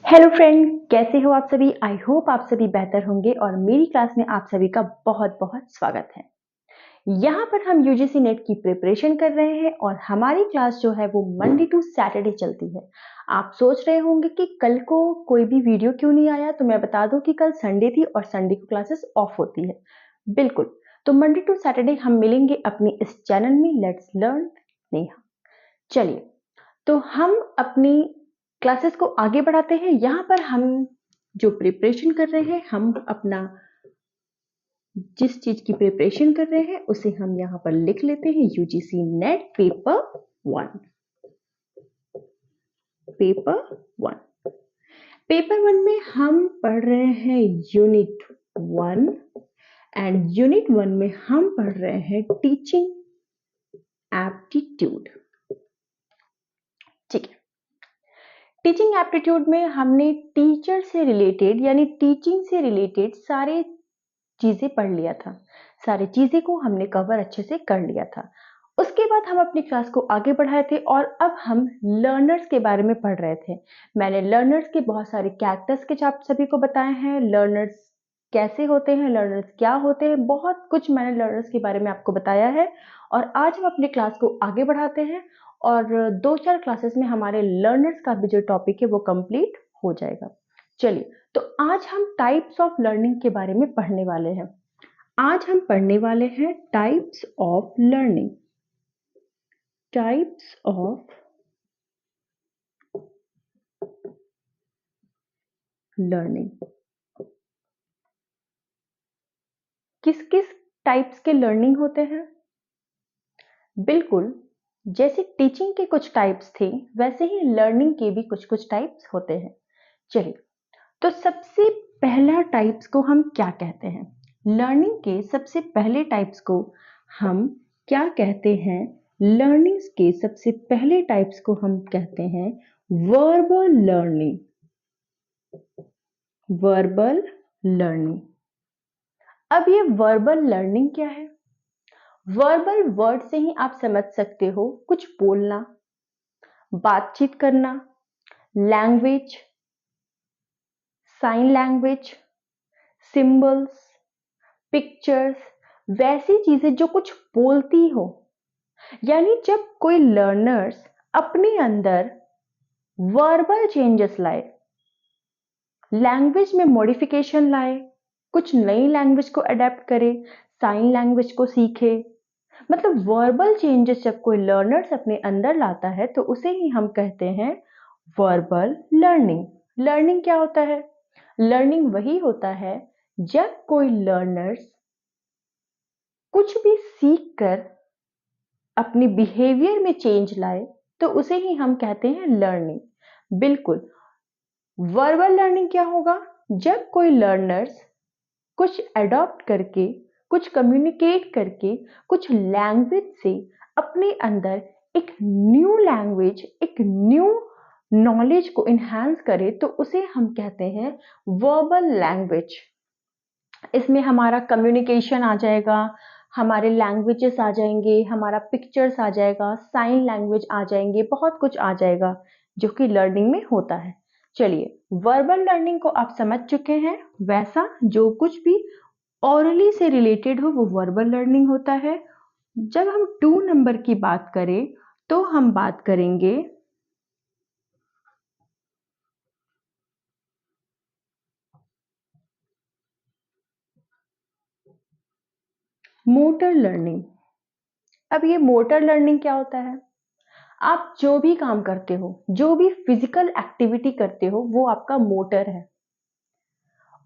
Hello friend, कैसे हो आप सभी। आई होप आप सभी बेहतर होंगे और मेरी क्लास में आप सभी का बहुत बहुत स्वागत है। यहाँ पर हम यूजीसी नेट की प्रिपरेशन कर रहे हैं और हमारी क्लास जो है वो मंडे टू सैटरडे चलती है। आप सोच रहे होंगे कि कल को कोई भी वीडियो क्यों नहीं आया, तो मैं बता दूं कि कल संडे थी और संडे को क्लासेस ऑफ होती है। बिल्कुल, तो मंडे टू सैटरडे हम मिलेंगे अपने इस चैनल में लेट्स लर्न नेहा। चलिए, तो हम अपनी क्लासेस को आगे बढ़ाते हैं। यहाँ पर हम जो प्रिपरेशन कर रहे हैं, हम अपना जिस चीज की प्रिपरेशन कर रहे हैं उसे हम यहाँ पर लिख लेते हैं। UGC net paper 1। Paper 1, paper 1 में हम पढ़ रहे हैं यूनिट 1 एंड यूनिट 1 में हम पढ़ रहे हैं टीचिंग एप्टीट्यूड। ठीक है, टीचिंग एप्टीट्यूड में हमने टीचर से रिलेटेड यानी टीचिंग से रिलेटेड सारे चीजें पढ़ लिया था। सारी चीजें को हमने कवर अच्छे से कर लिया था। उसके बाद हम अपनी क्लास को आगे बढ़ाए थे और अब हम लर्नर्स के बारे में पढ़ रहे थे। मैंने लर्नर्स के बहुत सारे कैरेक्टर्स के आप सभी को बताए हैं। लर्नर्स कैसे होते हैं, लर्नर्स क्या होते हैं, बहुत कुछ मैंने लर्नर्स के बारे में आपको बताया है। और आज हम अपनी क्लास को आगे बढ़ाते हैं और 2-4 क्लासेस में हमारे लर्नर्स का भी जो टॉपिक है वो कंप्लीट हो जाएगा। चलिए, तो आज हम टाइप्स ऑफ लर्निंग के बारे में पढ़ने वाले हैं। आज हम पढ़ने वाले हैं types of learning. Types of learning. किस किस टाइप्स के लर्निंग होते हैं? बिल्कुल, जैसे टीचिंग के कुछ टाइप्स थे वैसे ही लर्निंग के भी कुछ कुछ टाइप्स होते हैं। चलिए, तो सबसे पहला टाइप्स को हम क्या कहते हैं? लर्निंग के सबसे पहले टाइप्स को हम क्या कहते हैं? लर्निंग्स के सबसे पहले टाइप्स को हम कहते हैं वर्बल लर्निंग। Verbal learning. अब ये वर्बल लर्निंग क्या है? वर्बल वर्ड से ही आप समझ सकते हो, कुछ बोलना, बातचीत करना, language, sign language, symbols, pictures, वैसी चीजें जो कुछ बोलती हो। यानी जब कोई लर्नर्स अपने अंदर वर्बल चेंजेस लाए, लैंग्वेज में मॉडिफिकेशन लाए, कुछ नई लैंग्वेज को अडेप्ट करे, साइन लैंग्वेज को सीखे, मतलब वर्बल चेंजेस जब कोई लर्नर्स अपने अंदर लाता है तो उसे ही हम कहते हैं वर्बल लर्निंग। लर्निंग क्या होता है? लर्निंग वही होता है जब कोई लर्नर्स कुछ भी सीख कर अपनी बिहेवियर में चेंज लाए तो उसे ही हम कहते हैं लर्निंग। बिल्कुल, वर्बल लर्निंग क्या होगा? जब कोई लर्नर्स कुछ अडॉप्ट करके, कुछ कम्युनिकेट करके, कुछ लैंग्वेज से अपने अंदर एक न्यू लैंग्वेज, एक न्यू नॉलेज को इन्हांस करे तो उसे हम कहते हैं वर्बल लैंग्वेज। इसमें हमारा कम्युनिकेशन आ जाएगा, हमारे लैंग्वेजेस आ जाएंगे, हमारा पिक्चर्स आ जाएगा, साइन लैंग्वेज आ जाएंगे, बहुत कुछ आ जाएगा जो कि लर्निंग में होता है। चलिए, वर्बल लर्निंग को आप समझ चुके हैं। वैसा जो कुछ भी ऑरली से रिलेटेड हो वो वर्बल लर्निंग होता है। जब हम 2 नंबर की बात करें तो हम बात करेंगे मोटर लर्निंग। अब ये मोटर लर्निंग क्या होता है? आप जो भी काम करते हो, जो भी फिजिकल एक्टिविटी करते हो, वो आपका मोटर है।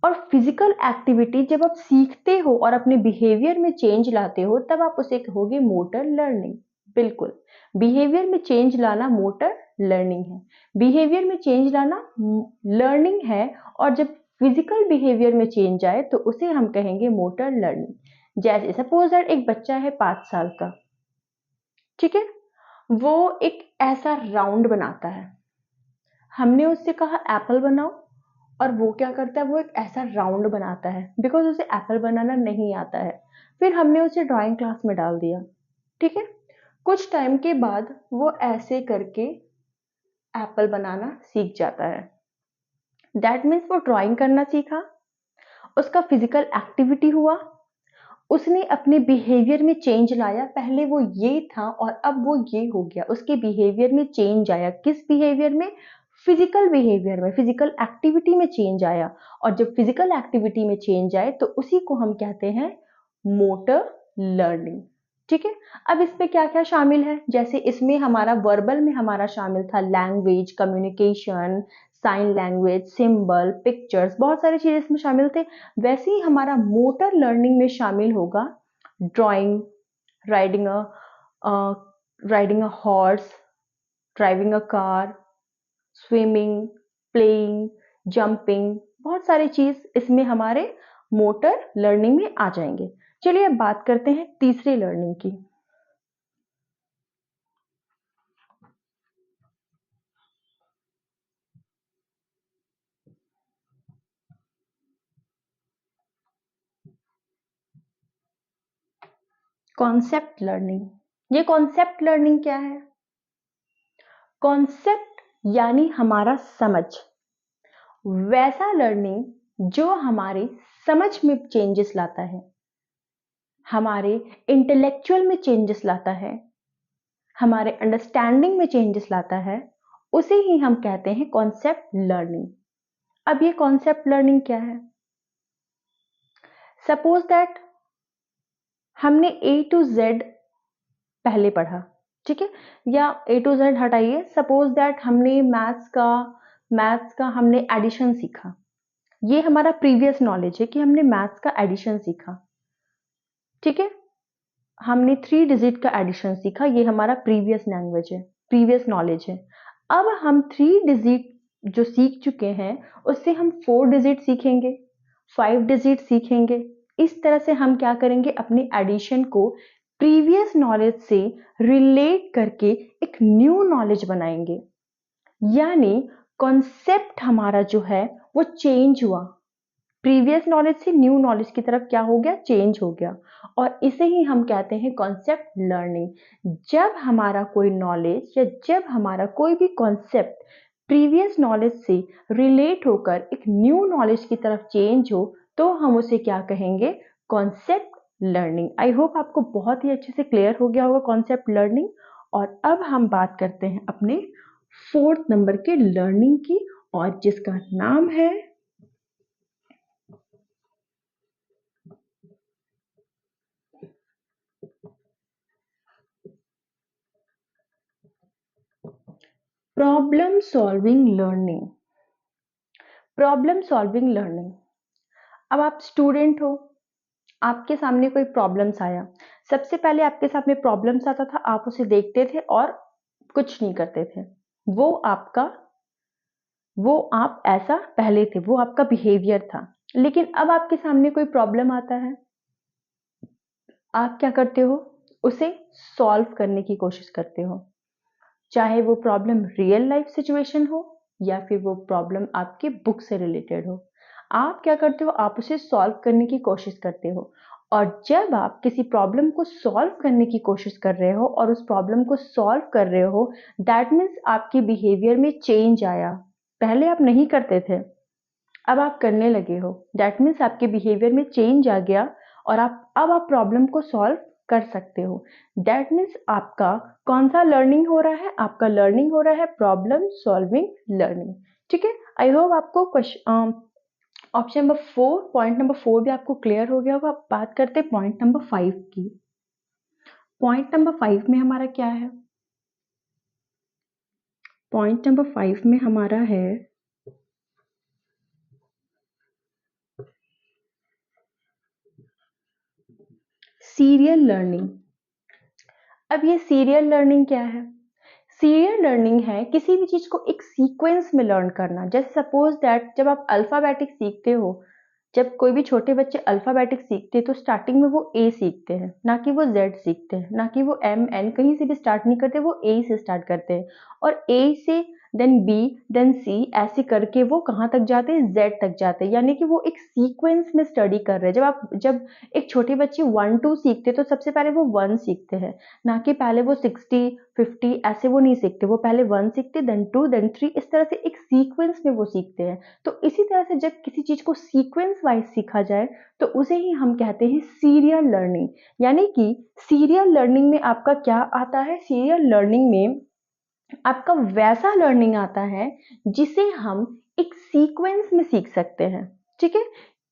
और फिजिकल एक्टिविटी जब आप सीखते हो और अपने बिहेवियर में चेंज लाते हो तब आप उसे कहोगे मोटर लर्निंग। बिल्कुल, बिहेवियर में चेंज लाना मोटर लर्निंग है। बिहेवियर में चेंज लाना लर्निंग है। और जब फिजिकल बिहेवियर में चेंज आए तो उसे हम कहेंगे मोटर लर्निंग। जैसे सपोज दैट एक बच्चा है 5 साल का, ठीक है, वो एक ऐसा राउंड बनाता है। हमने उससे कहा एप्पल बनाओ और वो क्या करता है? वो एक ऐसा राउंड बनाता है बिकॉज उसे एप्पल बनाना नहीं आता है। फिर हमने उसे ड्राइंग क्लास में डाल दिया, ठीक है। कुछ टाइम के बाद वो ऐसे करके एप्पल बनाना सीख जाता है। दैट मीन्स वो ड्राइंग करना सीखा, उसका फिजिकल एक्टिविटी हुआ, उसने अपने बिहेवियर में चेंज लाया। पहले वो ये था और अब वो ये हो गया, उसके बिहेवियर में चेंज आया। किस बिहेवियर में? फिजिकल बिहेवियर में, फिजिकल एक्टिविटी में चेंज आया। और जब फिजिकल एक्टिविटी में चेंज आए तो उसी को हम कहते हैं मोटर लर्निंग। ठीक है, अब इसमें क्या क्या शामिल है? जैसे इसमें हमारा वर्बल में हमारा शामिल था language, communication, sign language, symbol, pictures, बहुत सारी चीजें इसमें शामिल थे। वैसे ही हमारा मोटर लर्निंग में शामिल होगा drawing, riding riding a horse, driving a car, swimming, playing, jumping, बहुत सारी चीज इसमें हमारे मोटर लर्निंग में आ जाएंगे। चलिए अब बात करते हैं तीसरी लर्निंग की। Concept learning. ये कॉन्सेप्ट लर्निंग क्या है? कॉन्सेप्ट यानी हमारा समझ, वैसा लर्निंग जो हमारे समझ में चेंजेस लाता है, हमारे इंटेलेक्चुअल में चेंजेस लाता है, हमारे अंडरस्टैंडिंग में चेंजेस लाता है, उसे ही हम कहते हैं कॉन्सेप्ट लर्निंग। अब ये कॉन्सेप्ट लर्निंग क्या है? सपोज दैट हमने ए टू जेड पहले पढ़ा, ठीक है, या ए टू जेड हटाइए, सपोज दैट हमने मैथ्स का हमने एडिशन सीखा। ये हमारा प्रीवियस नॉलेज है कि हमने मैथ्स का एडिशन सीखा, ठीक है, हमने 3 डिजिट का एडिशन सीखा। ये हमारा प्रीवियस लैंग्वेज है, प्रीवियस नॉलेज है। अब हम 3 डिजिट जो सीख चुके हैं उससे हम 4 डिजिट सीखेंगे, 5 डिजिट सीखेंगे। इस तरह से हम क्या करेंगे, अपने एडिशन को प्रीवियस नॉलेज से रिलेट करके एक न्यू नॉलेज बनाएंगे। यानी कॉन्सेप्ट हमारा जो है वो चेंज हुआ, प्रीवियस नॉलेज से न्यू नॉलेज की तरफ क्या हो गया, चेंज हो गया। और इसे ही हम कहते हैं कॉन्सेप्ट लर्निंग। जब हमारा कोई नॉलेज या जब हमारा कोई भी कॉन्सेप्ट प्रीवियस नॉलेज से रिलेट होकर एक न्यू नॉलेज की तरफ चेंज हो तो हम उसे क्या कहेंगे, कॉन्सेप्ट लर्निंग। आई होप आपको बहुत ही अच्छे से क्लियर हो गया होगा कॉन्सेप्ट लर्निंग। और अब हम बात करते हैं अपने 4th नंबर के लर्निंग की, और जिसका नाम है problem solving learning. Problem solving learning. अब आप स्टूडेंट हो, आपके सामने कोई प्रॉब्लम्स आया, सबसे पहले आपके सामने प्रॉब्लम्स आता था, आप उसे देखते थे और कुछ नहीं करते थे। वो आप ऐसा पहले थे, वो आपका बिहेवियर था। लेकिन अब आपके सामने कोई प्रॉब्लम आता है, आप क्या करते हो, उसे सॉल्व करने की कोशिश करते हो। चाहे वो प्रॉब्लम रियल लाइफ सिचुएशन हो या फिर वो प्रॉब्लम आपके बुक से रिलेटेड हो, आप क्या करते हो, आप उसे सॉल्व करने की कोशिश करते हो। और जब आप किसी प्रॉब्लम को सॉल्व करने की कोशिश कर रहे हो और उस प्रॉब्लम को सॉल्व कर रहे हो, दैट मीन्स आपके बिहेवियर में चेंज आया। पहले आप नहीं करते थे, अब आप करने लगे हो, दैट मीन्स आपके बिहेवियर में चेंज आ गया और अब आप प्रॉब्लम को सॉल्व कर सकते हो। दैट मीन्स आपका कौन सा लर्निंग हो रहा है, आपका लर्निंग हो रहा है प्रॉब्लम सॉल्विंग लर्निंग। ठीक है, आई होप आपको ऑप्शन नंबर 4, पॉइंट नंबर 4 भी आपको क्लियर हो गया होगा। अब बात करते हैं पॉइंट नंबर 5 की। पॉइंट नंबर 5 में हमारा क्या है? पॉइंट नंबर 5 में हमारा है सीरियल लर्निंग। अब ये सीरियल लर्निंग क्या है? सीरियल लर्निंग है किसी भी चीज को एक सीक्वेंस में लर्न करना। जैसे सपोज दैट जब आप अल्फाबेटिक सीखते हो, जब कोई भी छोटे बच्चे अल्फाबेटिक सीखते हैं तो स्टार्टिंग में वो ए सीखते हैं, ना कि वो जेड सीखते हैं, ना कि वो एम एन कहीं से भी स्टार्ट नहीं करते, वो ए से स्टार्ट करते हैं। और ए से देन बी, देन सी, ऐसे करके वो कहाँ तक जाते हैं, जेड तक जाते हैं। यानी कि वो एक सीक्वेंस में स्टडी कर रहे हैं। जब एक छोटे बच्चे 1 2 सीखते तो सबसे पहले वो 1 सीखते हैं, ना कि पहले वो 60 50 ऐसे वो नहीं सीखते। वो पहले 1 सीखते, देन 2, देन 3, इस तरह से एक सीक्वेंस में वो सीखते हैं। तो इसी तरह से जब किसी चीज को सीक्वेंस वाइज सीखा जाए तो उसे ही हम कहते हैं सीरियल लर्निंग। यानी कि सीरियल लर्निंग में आपका क्या आता है, सीरियल लर्निंग में आपका वैसा लर्निंग आता है जिसे हम एक सीक्वेंस में सीख सकते हैं। ठीक है,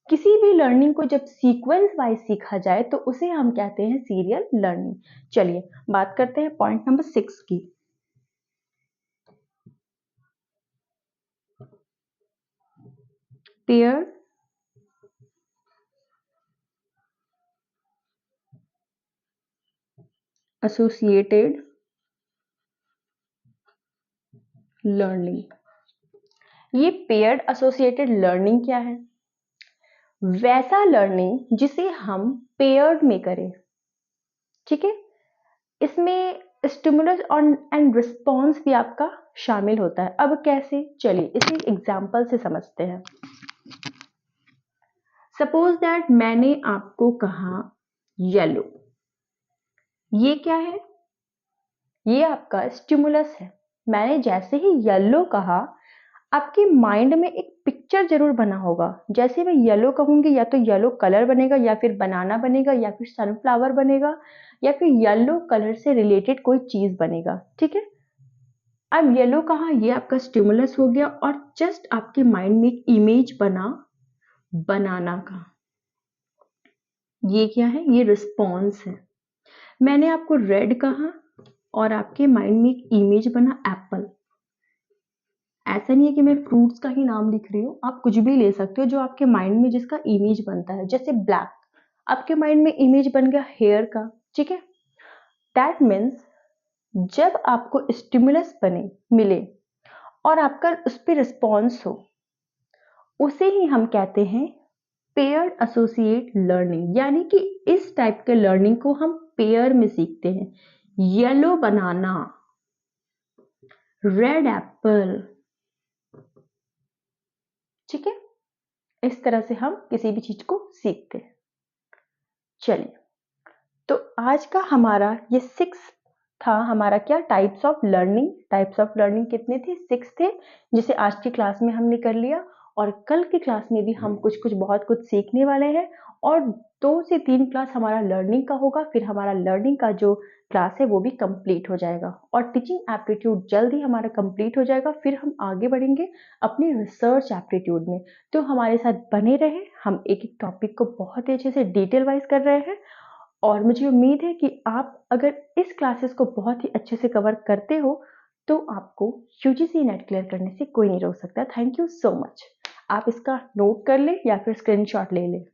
किसी भी लर्निंग को जब सीक्वेंस वाइज सीखा जाए तो उसे हम कहते हैं सीरियल लर्निंग। चलिए बात करते हैं पॉइंट नंबर 6 की। Pair associated learning. ये पेयर्ड एसोसिएटेड लर्निंग क्या है? वैसा लर्निंग जिसे हम पेयर्ड में करें। ठीक है, इसमें स्टिमुलस और एंड रिस्पॉन्स भी आपका शामिल होता है। अब कैसे, चलिए इसे एग्जाम्पल से समझते हैं। सपोज दैट मैंने आपको कहा येलो, ये क्या है? ये आपका स्टिमुलस है। मैंने जैसे ही येलो कहा आपके माइंड में एक पिक्चर जरूर बना होगा। जैसे मैं येलो कहूंगी या तो येलो कलर बनेगा, या फिर बनाना बनेगा, या फिर सनफ्लावर बनेगा, या फिर येलो कलर से रिलेटेड कोई चीज बनेगा। ठीक है, अब येलो कहा, ये आपका स्टिमुलस हो गया और जस्ट आपके माइंड में एक इमेज बना बनाना का। ये क्या है? ये रिस्पॉन्स है। मैंने आपको रेड कहा और आपके माइंड में एक इमेज बना एप्पल। ऐसा नहीं है कि मैं फ्रूट्स का ही नाम लिख रही हूँ, आप कुछ भी ले सकते हो जो आपके माइंड में जिसका इमेज बनता है। जैसे ब्लैक, आपके माइंड में इमेज बन गया हेयर का। ठीक है, दैट मीन्स जब आपको स्टिमुलस बने मिले और आपका उस पर रिस्पॉन्स हो, उसे ही हम कहते हैं पेयर एसोसिएट लर्निंग। यानी कि इस टाइप के लर्निंग को हम पेयर में सीखते हैं। येलो बनाना, रेड एप्पल। ठीक है, इस तरह से हम किसी भी चीज को सीखते हैं। चलिए, तो आज का हमारा ये 6 था। हमारा क्या, types of learning. Types of learning कितने थे? 6 थे, जिसे आज की क्लास में हमने कर लिया। और कल की क्लास में भी हम कुछ कुछ बहुत कुछ सीखने वाले हैं। और 2 से 3 क्लास हमारा लर्निंग का होगा, फिर हमारा लर्निंग का जो क्लास है वो भी कंप्लीट हो जाएगा और टीचिंग एप्टीट्यूड जल्द ही हमारा कंप्लीट हो जाएगा। फिर हम आगे बढ़ेंगे अपने रिसर्च एप्टीट्यूड में। तो हमारे साथ बने रहे, हम एक एक टॉपिक को बहुत ही अच्छे से डिटेल वाइज कर रहे हैं। और मुझे उम्मीद है कि आप अगर इस क्लासेस को बहुत ही अच्छे से कवर करते हो तो आपको यूजीसी नेट क्लियर करने से कोई नहीं रोक सकता। Thank you so much. आप इसका नोट कर ले या फिर स्क्रीनशॉट ले ले।